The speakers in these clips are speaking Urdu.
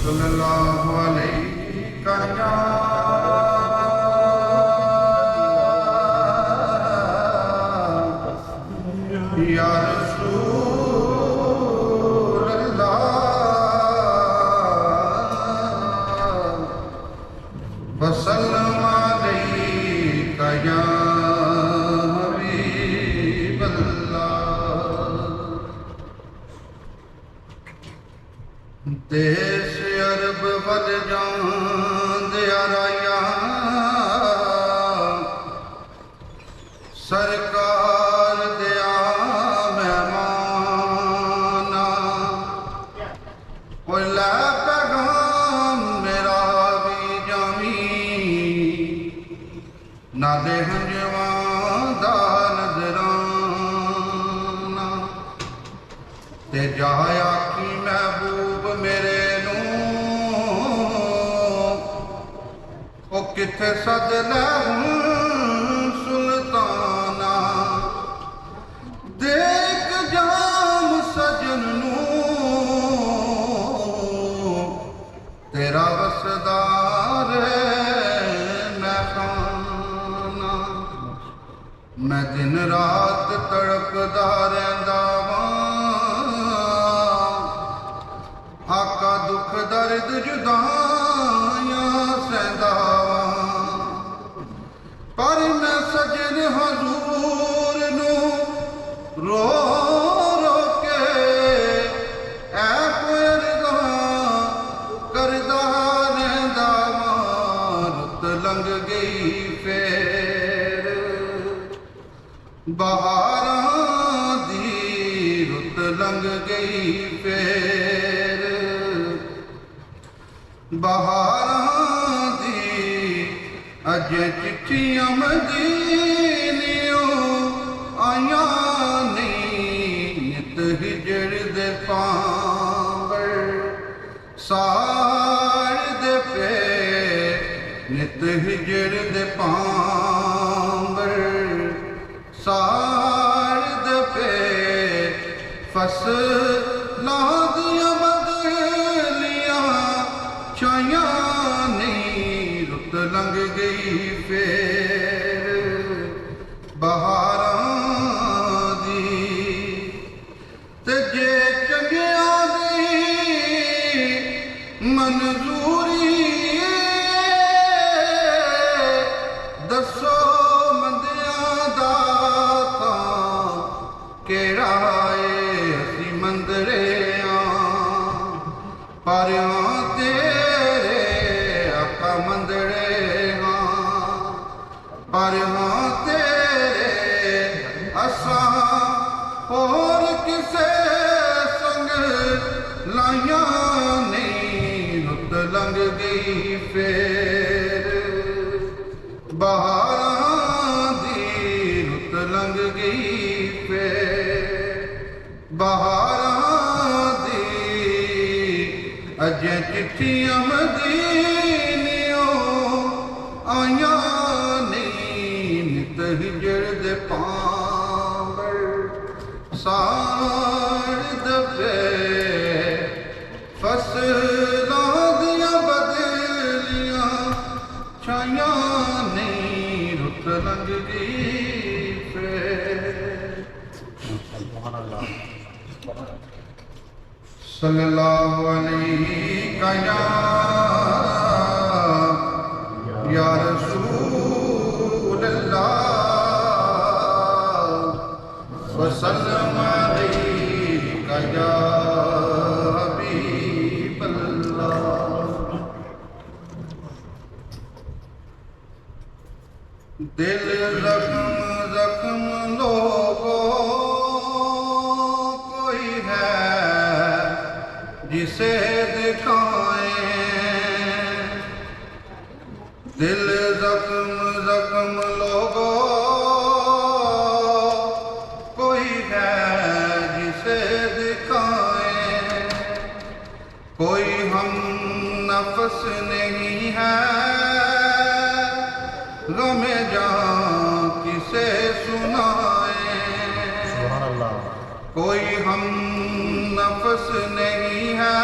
صلی اللہ علیہ یا رسول اللہ وسلم علیک یا حبیب اللہ دیس عرب ول جان دیا رایا سرکار دیا مہمانا کوئی لے پیغام میرا بھی جامی نہ دے ہنجوان دا نظرانا تے جایا کی محبوب میرے نو او کتھے سد لے ہوں سلطانا دیکھ جام سجن نو تیرا وسدار میں خانا میں دن رات تڑپدا رہندا آقا دکھ درد جدائیاں سہندا پر میں سجن حضور نو رو رو کے اے کوئی رضا کردہ رہندا رت لنگ گئی پھر بہاراں دی رت لنگ گئی پھر بہاراں دی اجے چٹھیاں مدینیوں آیاں نہیں نت ہجر دے پاور ساڑ دے پہ نت ہجر دے پاور ساڑ دے پہ فصلاں دیاں بدلیاں چھایاں نہیں رت لنگ گئی پھر بہاراں دی تے جے چنگیاں دی منظوری دسو مندیاں دا تاں کیڑا اے اسی مندرے پر تیرے آقا مندرے پر تیرے اساں اور کسے سنگ لائیاں نہیں رت لنگ گئی پھر بہاراں دی رت لنگ گئی پھر بہاراں دی اجے چٹھیاں مدینیوں آیاں نہیں نت ہجر دے پاور ساڑ دے پہ فصلاں دیاں بدلیاں چھایاں نہیں رت لنگ گئی پھر صلی اللہ علیہ یا رسول اللہ وسلم علیہ یا حبیب اللہ دل زخم زخم لوگوں کوئی ہے جسے دکھائیں دل زخم زخم لوگوں کوئی ہے جسے دکھائیں کوئی ہم نفس نہیں ہے غم جان کسے سنائیں سبحان اللہ کوئی ہم نفس نہیں ہے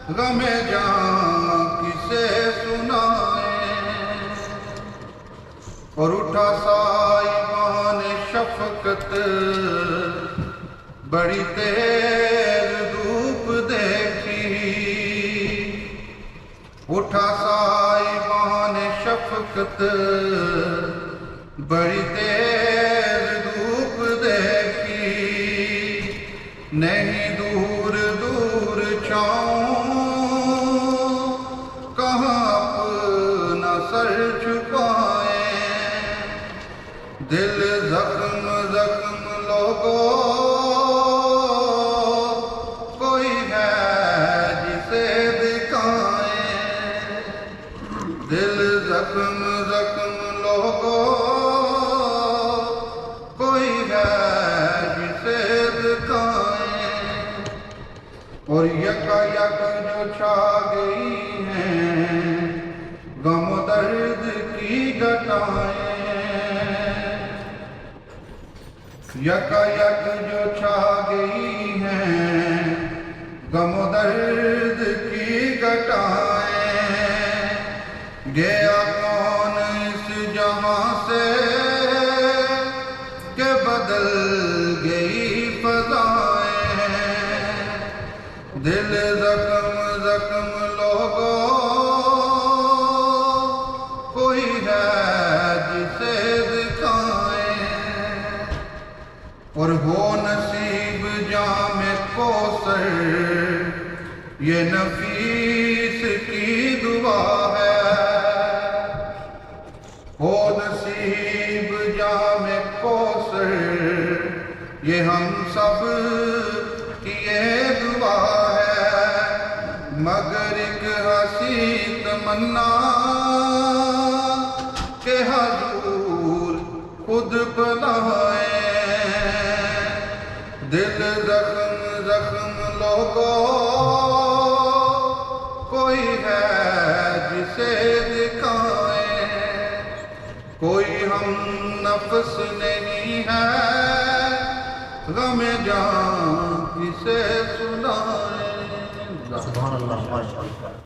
غم جاں کسے سنائے، اور اٹھا سائبان شفقت بڑی تیز دھوپ دیکھی، اٹھا سائبان شفقت بڑی تیز دھوپ دیکھی، نہیں دور دور چھاؤں کہاں اپنا سر چھپائے، دل زخم زخم لوگوں کوئی ہے جسے دکھائیں، دل زخم زخم لوگوں کوئی ہے جسے دکھائیں، اور یکا یک جو چھا گئی ہیں غم و درد کی گھٹائیں، یکا یک جو چھا گئی ہیں غم و درد کی گھٹائیں، گیا کون اس جہاں سے کہ بدل گئی فضائیں، دل زخم زخم لوگوں کوئی ہے جسے دکھائیں، اور ہو نصیب جام کوثر یہ نفیس کی دعا ہے، ہو نصیب جام کوثر یہ ہم سب کی یہ دعا ہے، مگر ایک ہنسی تمنا کہ حضور خود بلائیں، دل زخم زخم لوگوں کوئی ہے جسے دکھائیں، کوئی ہم نفس نہیں ہے غم جاں کسے سنائیں۔ سبحان اللہ، ماشاء اللہ۔